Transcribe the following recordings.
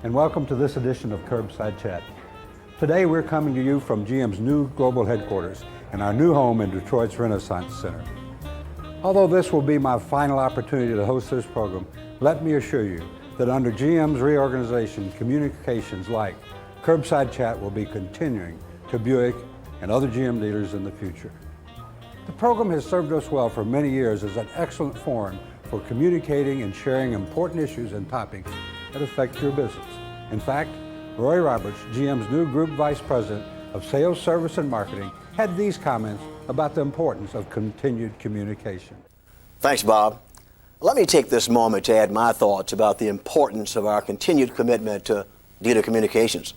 and welcome to this edition of Curbside Chat. Today we're coming to you from GM's new global headquarters and our new home in Detroit's Renaissance Center. Although this will be my final opportunity to host this program, let me assure you that under GM's reorganization, communications like Curbside Chat will be continuing to Buick and other GM dealers in the future. The program has served us well for many years as an excellent forum for communicating and sharing important issues and topics that affect your business. In fact, Roy Roberts, GM's new Group Vice President of Sales, Service, and Marketing, had these comments about the importance of continued communication. Thanks, Bob. Let me take this moment to add my thoughts about the importance of our continued commitment to dealer communications.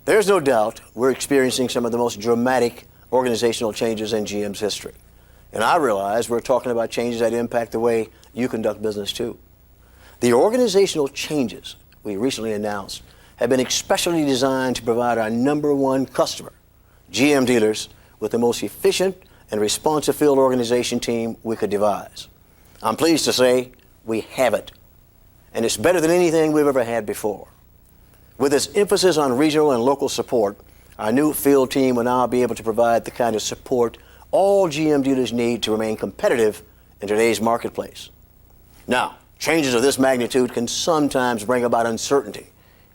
There's no doubt we're experiencing some of the most dramatic organizational changes in GM's history. And I realize we're talking about changes that impact the way you conduct business too. The organizational changes we recently announced have been especially designed to provide our #1 customer, GM dealers, with the most efficient and responsive field organization team we could devise. I'm pleased to say we have it, and it's better than anything we've ever had before. With its emphasis on regional and local support, our new field team will now be able to provide the kind of support all GM dealers need to remain competitive in today's marketplace. Now, changes of this magnitude can sometimes bring about uncertainty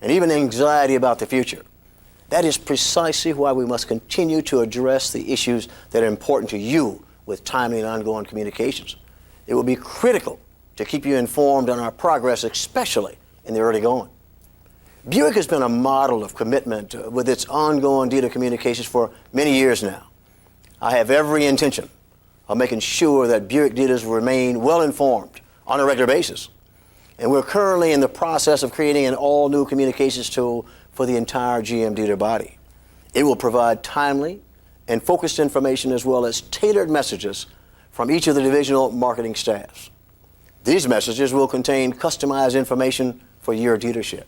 and even anxiety about the future. That is precisely why we must continue to address the issues that are important to you with timely and ongoing communications. It will be critical to keep you informed on our progress, especially in the early going. Buick has been a model of commitment with its ongoing dealer communications for many years now. I have every intention of making sure that Buick dealers will remain well informed on a regular basis. And we're currently in the process of creating an all-new communications tool for the entire GM dealer body. It will provide timely and focused information as well as tailored messages from each of the divisional marketing staffs. These messages will contain customized information for your dealership.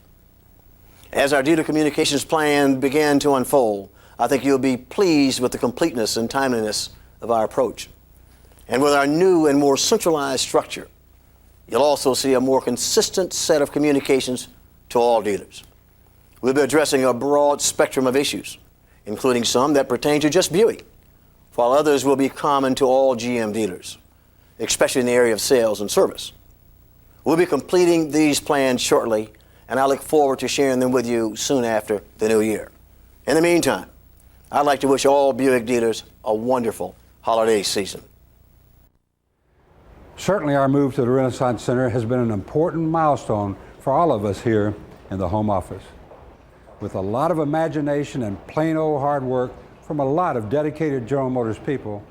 As our dealer communications plan began to unfold, I think you'll be pleased with the completeness and timeliness of our approach. And with our new and more centralized structure, you'll also see a more consistent set of communications to all dealers. We'll be addressing a broad spectrum of issues, including some that pertain to just Buick, while others will be common to all GM dealers, especially in the area of sales and service. We'll be completing these plans shortly, and I look forward to sharing them with you soon after the new year. In the meantime, I'd like to wish all Buick dealers a wonderful holiday season. Certainly our move to the Renaissance Center has been an important milestone for all of us here in the home office. With a lot of imagination and plain old hard work from a lot of dedicated General Motors people,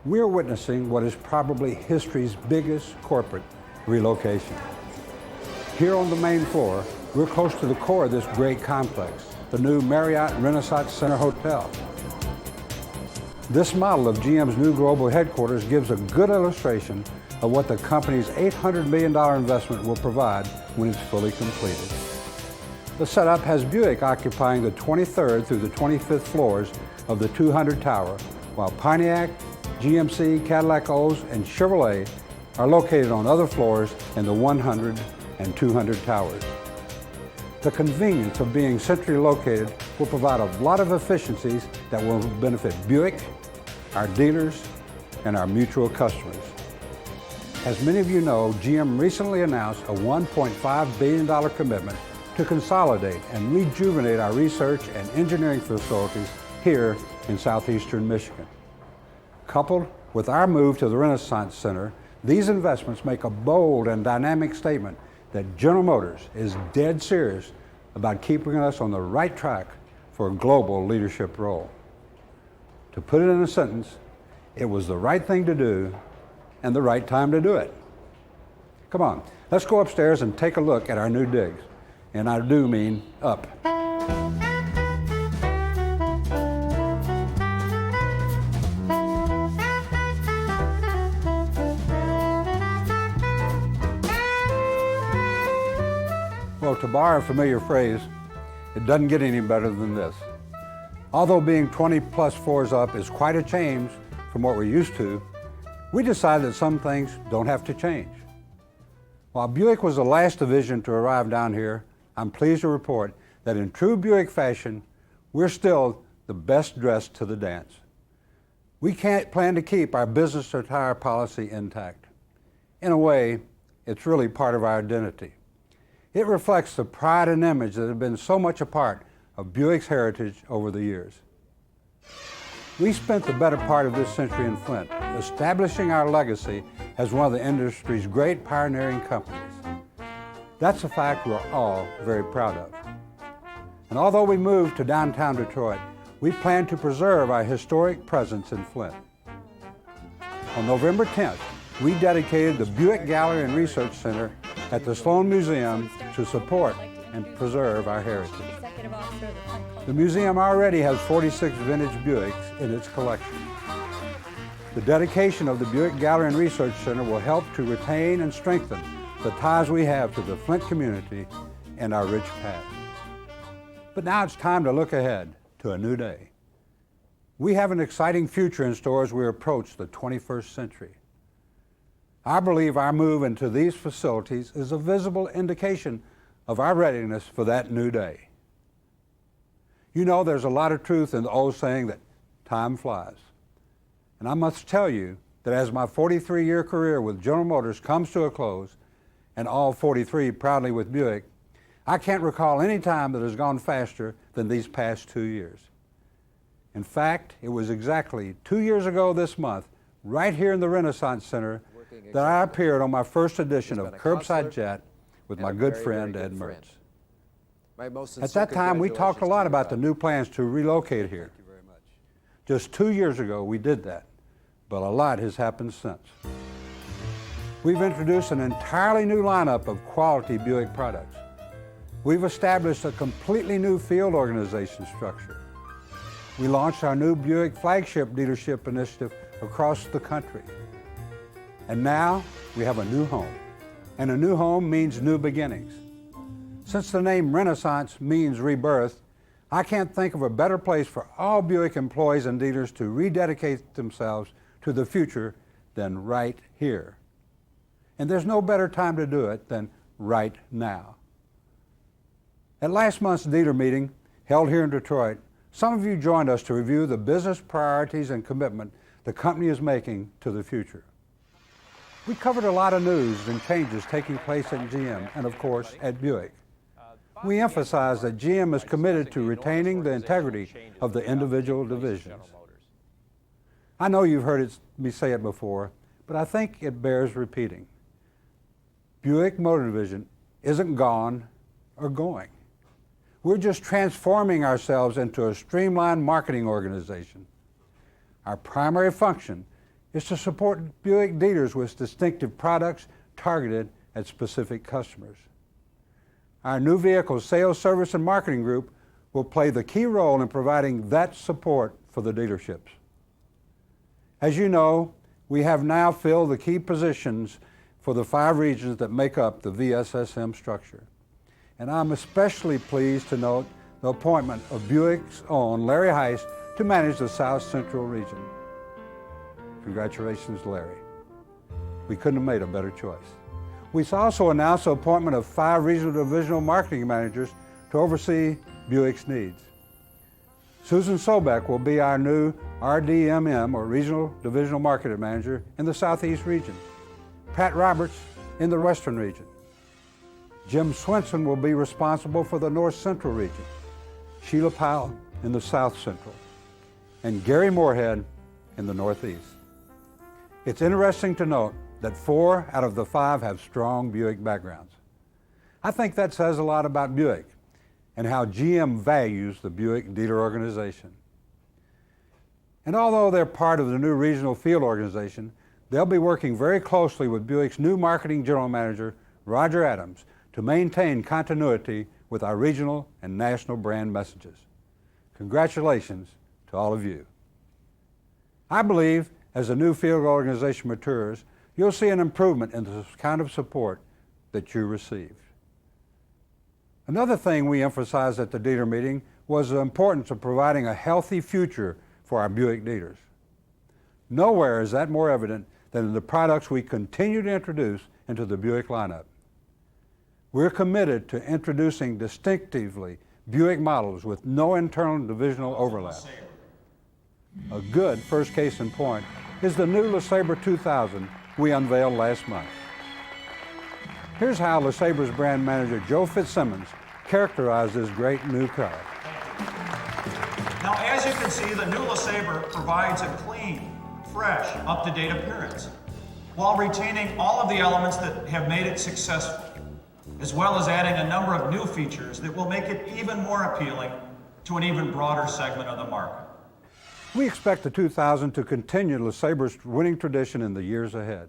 we're witnessing what is probably history's biggest corporate relocation. Here on the main floor, we're close to the core of this great complex, the new Marriott Renaissance Center Hotel. This model of GM's new global headquarters gives a good illustration of what the company's $800 million investment will provide when it's fully completed. The setup has Buick occupying the 23rd through the 25th floors of the 200 tower, while Pontiac, GMC, Cadillac O's, and Chevrolet are located on other floors in the 100 and 200 towers. The convenience of being centrally located will provide a lot of efficiencies that will benefit Buick, our dealers, and our mutual customers. As many of you know, GM recently announced a $1.5 billion commitment to consolidate and rejuvenate our research and engineering facilities here in southeastern Michigan. Coupled with our move to the Renaissance Center, these investments make a bold and dynamic statement that General Motors is dead serious about keeping us on the right track for a global leadership role. To put it in a sentence, it was the right thing to do and the right time to do it. Come on, let's go upstairs and take a look at our new digs. And I do mean up. Well, to borrow a familiar phrase, it doesn't get any better than this. Although being 20 plus floors up is quite a change from what we're used to, we decided that some things don't have to change. While Buick was the last division to arrive down here, I'm pleased to report that in true Buick fashion, we're still the best dressed to the dance. We can't plan to keep our business attire policy intact. In a way, it's really part of our identity. It reflects the pride and image that have been so much a part of Buick's heritage over the years. We spent the better part of this century in Flint, establishing our legacy as one of the industry's great pioneering companies. That's a fact we're all very proud of. And although we moved to downtown Detroit, we plan to preserve our historic presence in Flint. On November 10th, we dedicated the Buick Gallery and Research Center at the Sloan Museum to support and preserve our heritage. The museum already has 46 vintage Buicks in its collection. The dedication of the Buick Gallery and Research Center will help to retain and strengthen the ties we have to the Flint community and our rich past. But now it's time to look ahead to a new day. We have an exciting future in store as we approach the 21st century. I believe our move into these facilities is a visible indication of our readiness for that new day. You know, there's a lot of truth in the old saying that time flies. And I must tell you that as my 43-year career with General Motors comes to a close, and all 43 proudly with Buick, I can't recall any time that has gone faster than these past 2 years. In fact, it was exactly 2 years ago this month, right here in the Renaissance Center, that I appeared on my first edition of Curbside Chat with my good friend Ed Mertz. At that time, we talked a lot about the new plans to relocate here. Just 2 years ago, we did that, but a lot has happened since. We've introduced an entirely new lineup of quality Buick products. We've established a completely new field organization structure. We launched our new Buick flagship dealership initiative across the country. And now we have a new home. And a new home means new beginnings. Since the name Renaissance means rebirth, I can't think of a better place for all Buick employees and dealers to rededicate themselves to the future than right here. And there's no better time to do it than right now. At last month's dealer meeting, held here in Detroit, some of you joined us to review the business priorities and commitment the company is making to the future. We covered a lot of news and changes taking place at GM and, of course, at Buick. We emphasized that GM is committed to retaining the integrity of the individual divisions. I know you've heard me say it before, but I think it bears repeating. Buick Motor Division isn't gone or going. We're just transforming ourselves into a streamlined marketing organization. Our primary function is to support Buick dealers with distinctive products targeted at specific customers. Our new vehicle sales, service, and marketing group will play the key role in providing that support for the dealerships. As you know, we have now filled the key positions for the 5 regions that make up the VSSM structure. And I'm especially pleased to note the appointment of Buick's own Larry Heiss to manage the South Central region. Congratulations, Larry. We couldn't have made a better choice. We also announced the appointment of 5 regional divisional marketing managers to oversee Buick's needs. Susan Sobeck will be our new RDMM, or Regional Divisional Marketing Manager, in the Southeast region. Pat Roberts in the Western region. Jim Swenson will be responsible for the North Central region. Sheila Powell in the South Central. And Gary Moorhead in the Northeast. It's interesting to note that 4 out of the 5 have strong Buick backgrounds. I think that says a lot about Buick and how GM values the Buick dealer organization. And although they're part of the new regional field organization, they'll be working very closely with Buick's new marketing general manager, Roger Adams, to maintain continuity with our regional and national brand messages. Congratulations to all of you. I believe as the new field organization matures, you'll see an improvement in the kind of support that you receive. Another thing we emphasized at the dealer meeting was the importance of providing a healthy future for our Buick dealers. Nowhere is that more evident than in the products we continue to introduce into the Buick lineup. We're committed to introducing distinctively Buick models with no internal divisional overlap. A good first case in point is the new LeSabre 2000 we unveiled last month. Here's how LeSabre's brand manager Joe Fitzsimmons characterized this great new car. Now, as you can see, the new LeSabre provides a clean, fresh, up-to-date appearance, while retaining all of the elements that have made it successful, as well as adding a number of new features that will make it even more appealing to an even broader segment of the market. We expect the 2000 to continue LeSabre's winning tradition in the years ahead.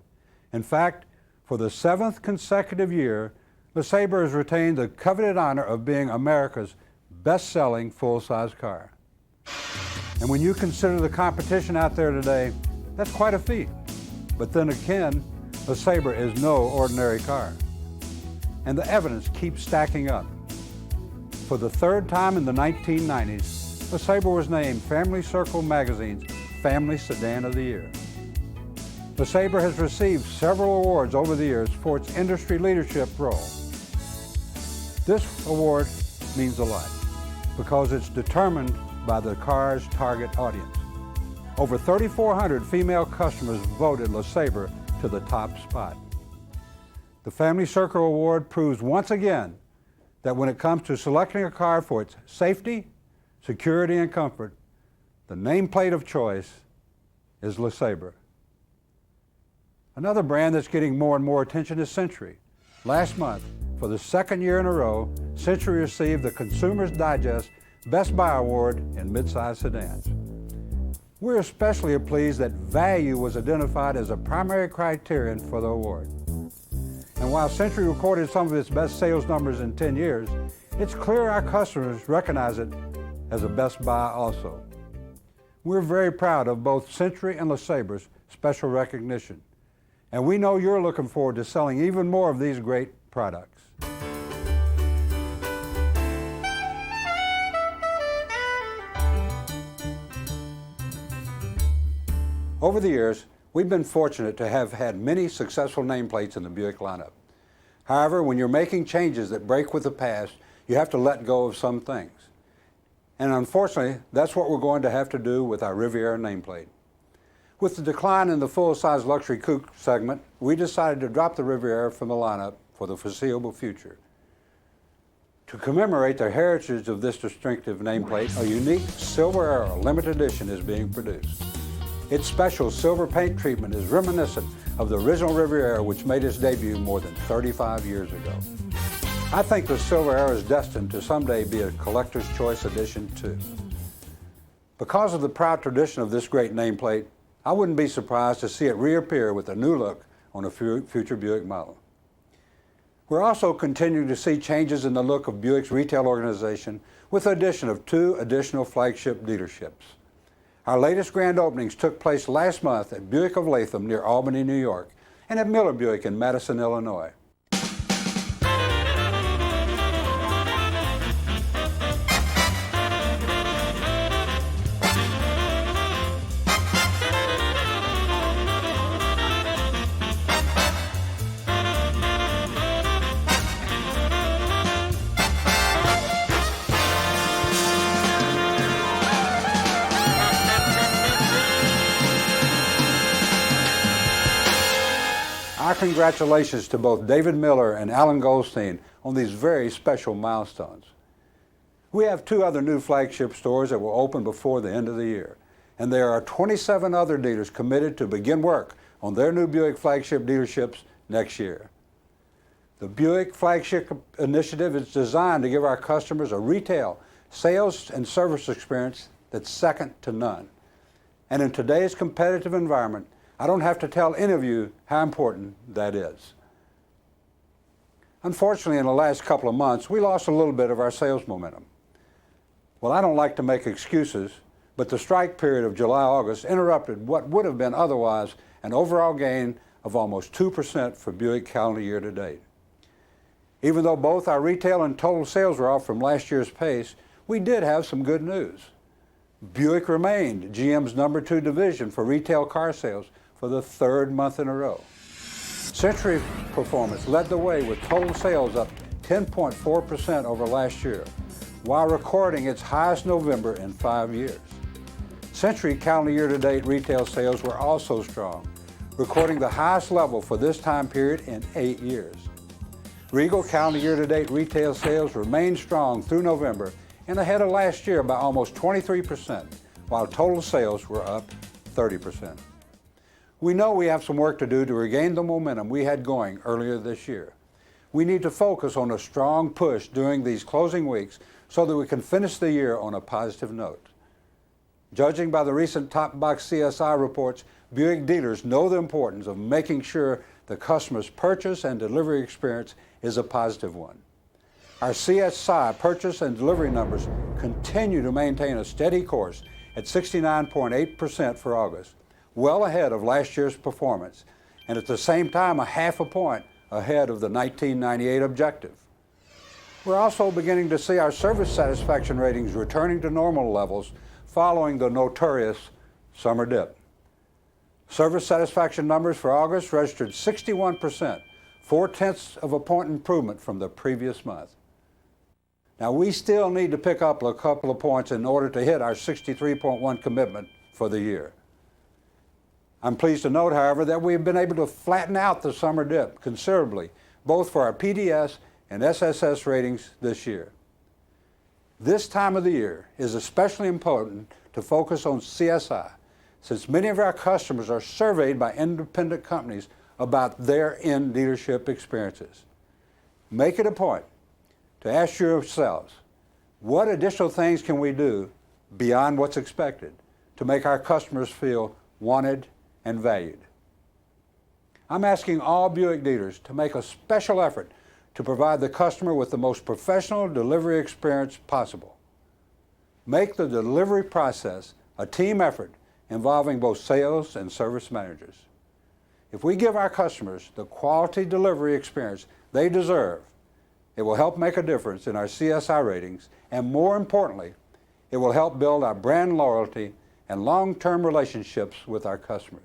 In fact, for the 7th consecutive year, LeSabre has retained the coveted honor of being America's best-selling full-size car. And when you consider the competition out there today, that's quite a feat. But then again, LeSabre is no ordinary car. And the evidence keeps stacking up. For the 3rd time in the 1990s, LeSabre was named Family Circle magazine's Family Sedan of the Year. LeSabre has received several awards over the years for its industry leadership role. This award means a lot because it's determined by the car's target audience. Over 3,400 female customers voted LeSabre to the top spot. The Family Circle Award proves once again that when it comes to selecting a car for its safety, security, and comfort, the nameplate of choice is LeSabre. Another brand that's getting more and more attention is Century. Last month, for the 2nd year in a row, Century received the Consumer's Digest Best Buy Award in midsize sedans. We're especially pleased that value was identified as a primary criterion for the award. And while Century recorded some of its best sales numbers in 10 years, it's clear our customers recognize it as a Best Buy also. We're very proud of both Century and LeSabre's special recognition. And we know you're looking forward to selling even more of these great products. Over the years, we've been fortunate to have had many successful nameplates in the Buick lineup. However, when you're making changes that break with the past, you have to let go of some things. And unfortunately, that's what we're going to have to do with our Riviera nameplate. With the decline in the full-size luxury coupe segment, we decided to drop the Riviera from the lineup for the foreseeable future. To commemorate the heritage of this distinctive nameplate, a unique Silver Era limited edition is being produced. Its special silver paint treatment is reminiscent of the original Riviera, which made its debut more than 35 years ago. I think the Silver Era is destined to someday be a collector's choice edition too. Because of the proud tradition of this great nameplate, I wouldn't be surprised to see it reappear with a new look on a future Buick model. We're also continuing to see changes in the look of Buick's retail organization with the addition of 2 additional flagship dealerships. Our latest grand openings took place last month at Buick of Latham near Albany, New York, and at Miller Buick in Madison, Illinois. Our congratulations to both David Miller and Alan Goldstein on these very special milestones. We have 2 other new flagship stores that will open before the end of the year, and there are 27 other dealers committed to begin work on their new Buick flagship dealerships next year. The Buick Flagship Initiative is designed to give our customers a retail, sales, and service experience that's second to none. And in today's competitive environment, I don't have to tell any of you how important that is. Unfortunately, in the last couple of months, we lost a little bit of our sales momentum. Well, I don't like to make excuses, but the strike period of July-August interrupted what would have been otherwise an overall gain of almost 2% for Buick calendar year to date. Even though both our retail and total sales were off from last year's pace, we did have some good news. Buick remained GM's #2 division for retail car sales for the 3rd month in a row. Century performance led the way with total sales up 10.4% over last year, while recording its highest November in 5 years. Century calendar year-to-date retail sales were also strong, recording the highest level for this time period in 8 years. Regal calendar year-to-date retail sales remained strong through November and ahead of last year by almost 23%, while total sales were up 30%. We know we have some work to do to regain the momentum we had going earlier this year. We need to focus on a strong push during these closing weeks so that we can finish the year on a positive note. Judging by the recent top box CSI reports, Buick dealers know the importance of making sure the customer's purchase and delivery experience is a positive one. Our CSI purchase and delivery numbers continue to maintain a steady course at 69.8% for August, well ahead of last year's performance, and at the same time a half a point ahead of the 1998 objective. We're also beginning to see our service satisfaction ratings returning to normal levels following the notorious summer dip. Service satisfaction numbers for August registered 61%, 0.4 of a point improvement from the previous month. Now, we still need to pick up a couple of points in order to hit our 63.1 commitment for the year. I'm pleased to note, however, that we have been able to flatten out the summer dip considerably, both for our PDS and SSS ratings this year. This time of the year is especially important to focus on CSI, since many of our customers are surveyed by independent companies about their in-dealership experiences. Make it a point to ask yourselves, what additional things can we do beyond what's expected to make our customers feel wanted and valued? I'm asking all Buick dealers to make a special effort to provide the customer with the most professional delivery experience possible. Make the delivery process a team effort involving both sales and service managers. If we give our customers the quality delivery experience they deserve, it will help make a difference in our CSI ratings, and more importantly, it will help build our brand loyalty and long-term relationships with our customers.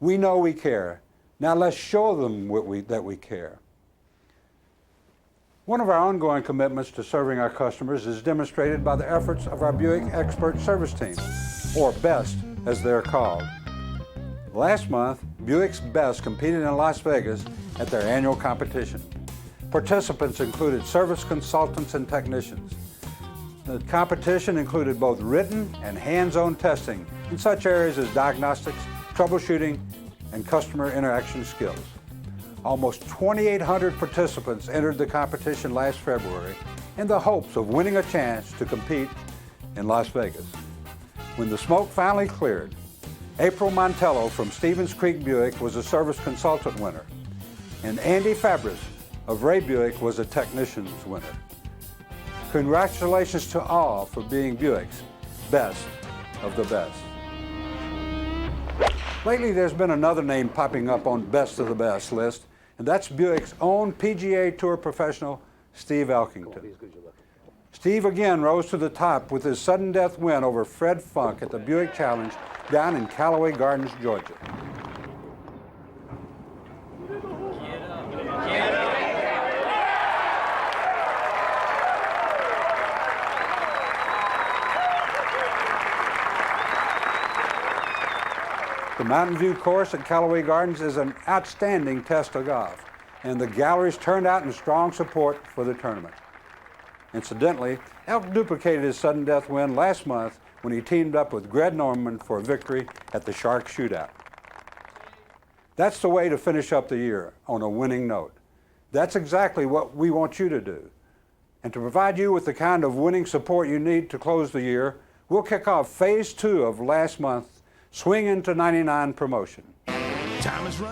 We know we care. Now let's show them that we care. One of our ongoing commitments to serving our customers is demonstrated by the efforts of our Buick Expert Service Team, or BEST as they're called. Last month, Buick's BEST competed in Las Vegas at their annual competition. Participants included service consultants and technicians. The competition included both written and hands-on testing in such areas as diagnostics, troubleshooting, and customer interaction skills. Almost 2,800 participants entered the competition last February in the hopes of winning a chance to compete in Las Vegas. When the smoke finally cleared, April Montello from Stevens Creek Buick was a service consultant winner, and Andy Fabris of Ray Buick was a technician's winner. Congratulations to all for being Buick's best of the best. Lately, there's been another name popping up on Best of the Best list, and that's Buick's own PGA Tour professional, Steve Elkington. Steve again rose to the top with his sudden death win over Fred Funk at the Buick Challenge down in Callaway Gardens, Georgia. The Mountain View course at Callaway Gardens is an outstanding test of golf, and the galleries turned out in strong support for the tournament. Incidentally, Elk duplicated his sudden death win last month when he teamed up with Greg Norman for a victory at the Shark Shootout. That's the way to finish up the year, on a winning note. That's exactly what we want you to do. And to provide you with the kind of winning support you need to close the year, we'll kick off Phase 2 of last month's Swing into 99 promotion.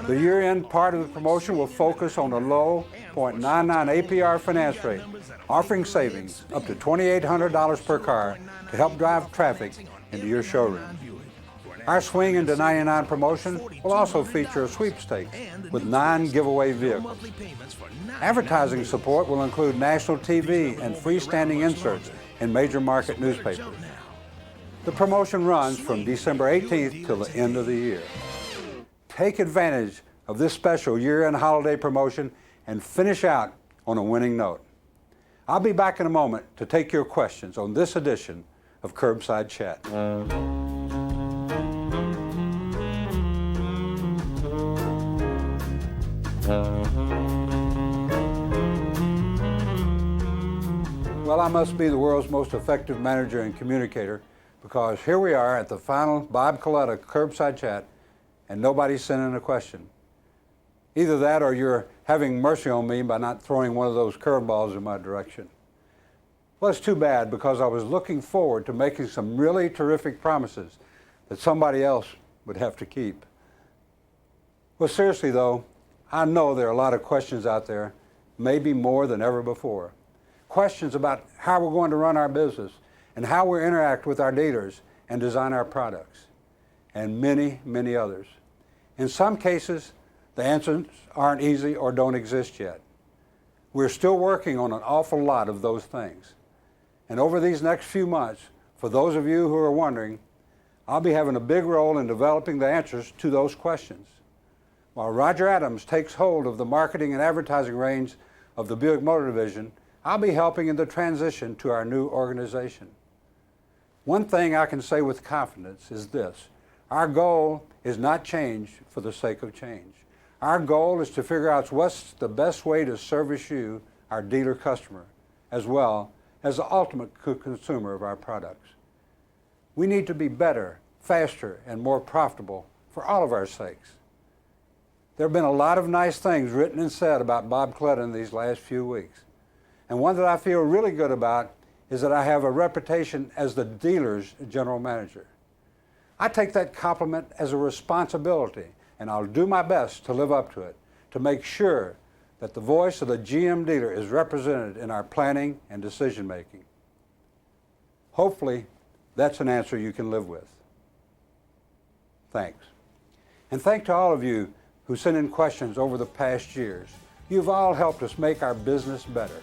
The year-end part of the promotion will focus on a low 0.99 APR finance rate, offering savings up to $2,800 per car to help drive traffic into your showroom. Our Swing into 99 promotion will also feature a sweepstakes with 9 giveaway vehicles. Advertising support will include national TV and freestanding inserts in major market newspapers. The promotion runs from December 18th till the end of the year. Take advantage of this special year-end holiday promotion and finish out on a winning note. I'll be back in a moment to take your questions on this edition of Curbside Chat. Well, I must be the world's most effective manager and communicator, because here we are at the final Bob Coletta Curbside Chat and nobody's sending a question. Either that or you're having mercy on me by not throwing one of those curveballs in my direction. Well, it's too bad, because I was looking forward to making some really terrific promises that somebody else would have to keep. Well, seriously though, I know there are a lot of questions out there, maybe more than ever before. Questions about how we're going to run our business and how we interact with our dealers and design our products, and many, many others. In some cases, the answers aren't easy or don't exist yet. We're still working on an awful lot of those things. And over these next few months, for those of you who are wondering, I'll be having a big role in developing the answers to those questions. While Roger Adams takes hold of the marketing and advertising reins of the Buick Motor Division, I'll be helping in the transition to our new organization. One thing I can say with confidence is this: our goal is not change for the sake of change. Our goal is to figure out what's the best way to service you, our dealer customer, as well as the ultimate consumer of our products. We need to be better, faster, and more profitable for all of our sakes. There have been a lot of nice things written and said about Bob Coletta in these last few weeks. And one that I feel really good about is that I have a reputation as the dealer's general manager. I take that compliment as a responsibility, and I'll do my best to live up to it, to make sure that the voice of the GM dealer is represented in our planning and decision making. Hopefully, that's an answer you can live with. Thanks. And thank to all of you who sent in questions over the past years. You've all helped us make our business better.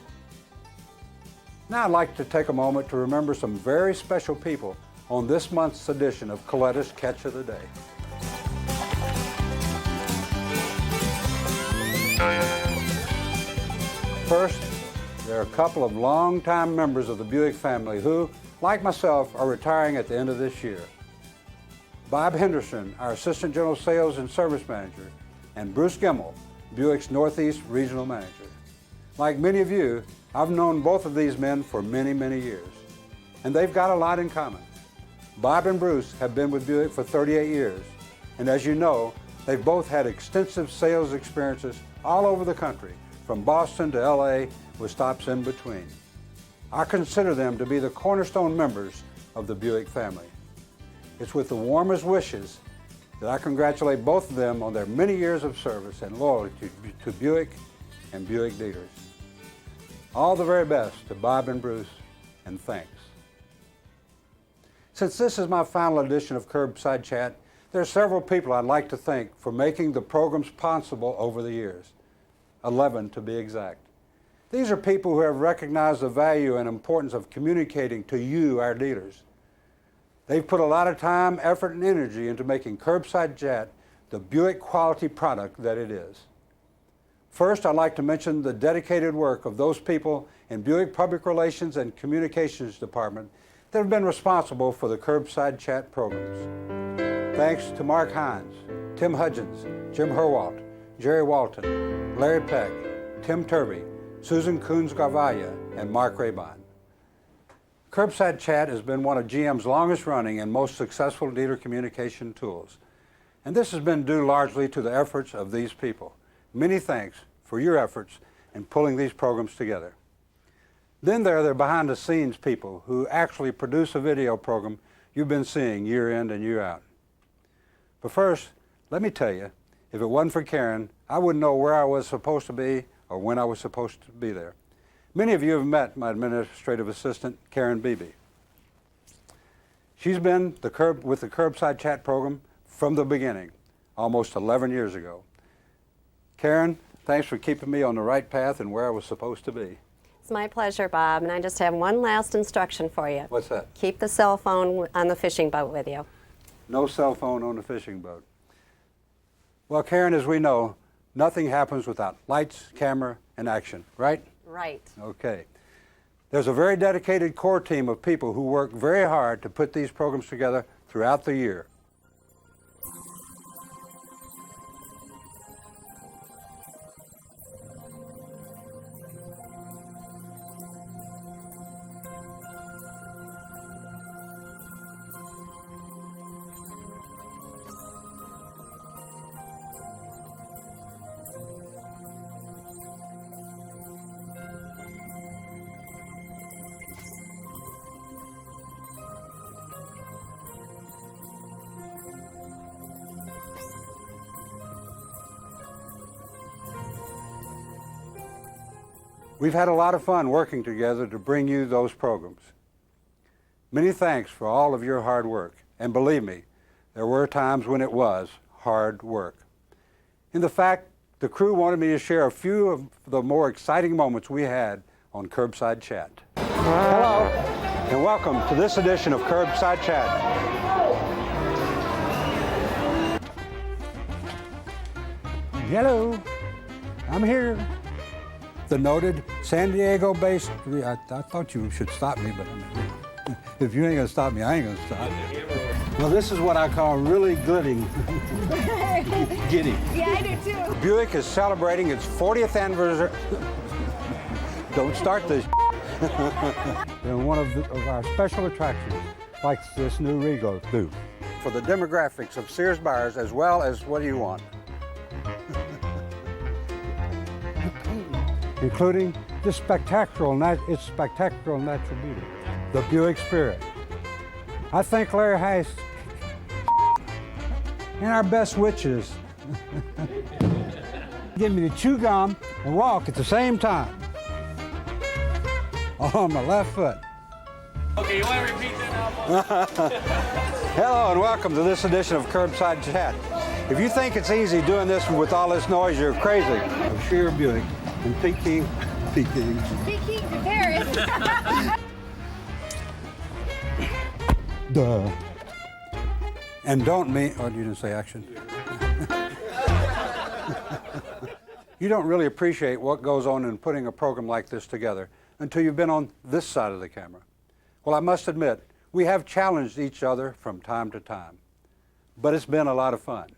Now I'd like to take a moment to remember some very special people on this month's edition of Coletta's Catch of the Day. First, there are a couple of longtime members of the Buick family who, like myself, are retiring at the end of this year. Bob Henderson, our Assistant General Sales and Service Manager, and Bruce Gemmell, Buick's Northeast Regional Manager. Like many of you, I've known both of these men for many, many years, and they've got a lot in common. Bob and Bruce have been with Buick for 38 years, and as you know, they've both had extensive sales experiences all over the country, from Boston to LA, with stops in between. I consider them to be the cornerstone members of the Buick family. It's with the warmest wishes that I congratulate both of them on their many years of service and loyalty to Buick and Buick dealers. All the very best to Bob and Bruce, and thanks. Since this is my final edition of Curbside Chat, there are several people I'd like to thank for making the programs possible over the years, 11 to be exact. These are people who have recognized the value and importance of communicating to you, our dealers. They've put a lot of time, effort, and energy into making Curbside Chat the Buick quality product that it is. First, I'd like to mention the dedicated work of those people in Buick Public Relations and Communications Department that have been responsible for the Curbside Chat programs. Thanks to Mark Hines, Tim Hudgens, Jim Herwalt, Jerry Walton, Larry Peck, Tim Turby, Susan Coons-Garvaya, and Mark Rabon. Curbside Chat has been one of GM's longest running and most successful dealer communication tools. And this has been due largely to the efforts of these people. Many thanks for your efforts in pulling these programs together. Then there are the behind-the-scenes people who actually produce a video program you've been seeing year in and year out. But first, let me tell you, if it wasn't for Karen, I wouldn't know where I was supposed to be or when I was supposed to be there. Many of you have met my administrative assistant, Karen Beebe. She's been with the Curbside Chat program from the beginning, almost 11 years ago. Karen, thanks for keeping me on the right path and where I was supposed to be. It's my pleasure, Bob, and I just have one last instruction for you. What's that? Keep the cell phone on the fishing boat with you. No cell phone on the fishing boat. Well, Karen, as we know, nothing happens without lights, camera, and action, right? right. Okay. There's a very dedicated core team of people who work very hard to put these programs together throughout the year. We've had a lot of fun working together to bring you those programs. Many thanks for all of your hard work. And believe me, there were times when it was hard work. In fact, the crew wanted me to share a few of the more exciting moments we had on Curbside Chat. Hello, and welcome to this edition of Curbside Chat. Hello, I'm here. The noted San Diego-based, I thought you should stop me, but if you ain't gonna stop me, I ain't gonna stop. Well, this is what I call really glitting. Giddy. Yeah, I do too. Buick is celebrating its 40th anniversary. Don't start this. And one of our special attractions, like this new Rego do. For the demographics of Sears buyers, as well as what do you want? Including its spectacular natural beauty, the Buick Spirit. I think Larry Heiss and our best witches give me to chew gum and walk at the same time. On my left foot. Okay, you want to repeat that now? Hello and welcome to this edition of Curbside Chat. If you think it's easy doing this with all this noise, you're crazy. I'm Shear Buick in Peking. Peking to Paris. Duh. And don't mean, oh, you didn't say action. You don't really appreciate what goes on in putting a program like this together until you've been on this side of the camera. Well, I must admit, we have challenged each other from time to time, but it's been a lot of fun.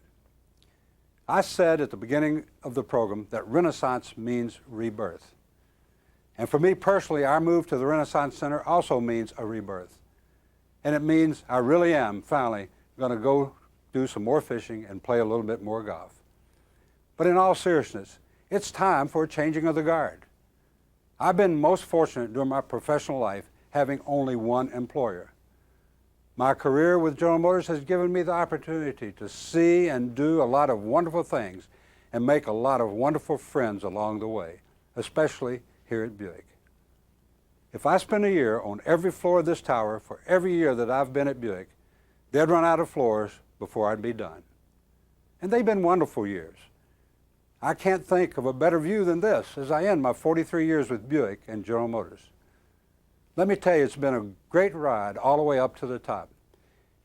I said at the beginning of the program that Renaissance means rebirth. And for me personally, our move to the Renaissance Center also means a rebirth. And it means I really am finally going to go do some more fishing and play a little bit more golf. But in all seriousness, it's time for a changing of the guard. I've been most fortunate during my professional life having only one employer. My career with General Motors has given me the opportunity to see and do a lot of wonderful things and make a lot of wonderful friends along the way, especially here at Buick. If I spent a year on every floor of this tower for every year that I've been at Buick, they'd run out of floors before I'd be done. And they've been wonderful years. I can't think of a better view than this as I end my 43 years with Buick and General Motors. Let me tell you, it's been a great ride all the way up to the top.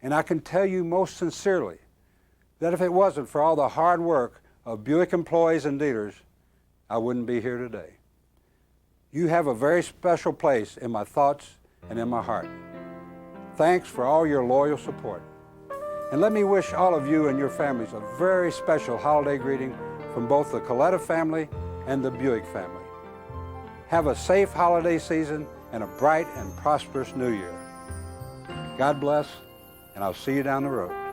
And I can tell you most sincerely that if it wasn't for all the hard work of Buick employees and dealers, I wouldn't be here today. You have a very special place in my thoughts and in my heart. Thanks for all your loyal support. And let me wish all of you and your families a very special holiday greeting from both the Coletta family and the Buick family. Have a safe holiday season and a bright and prosperous new year. God bless, and I'll see you down the road.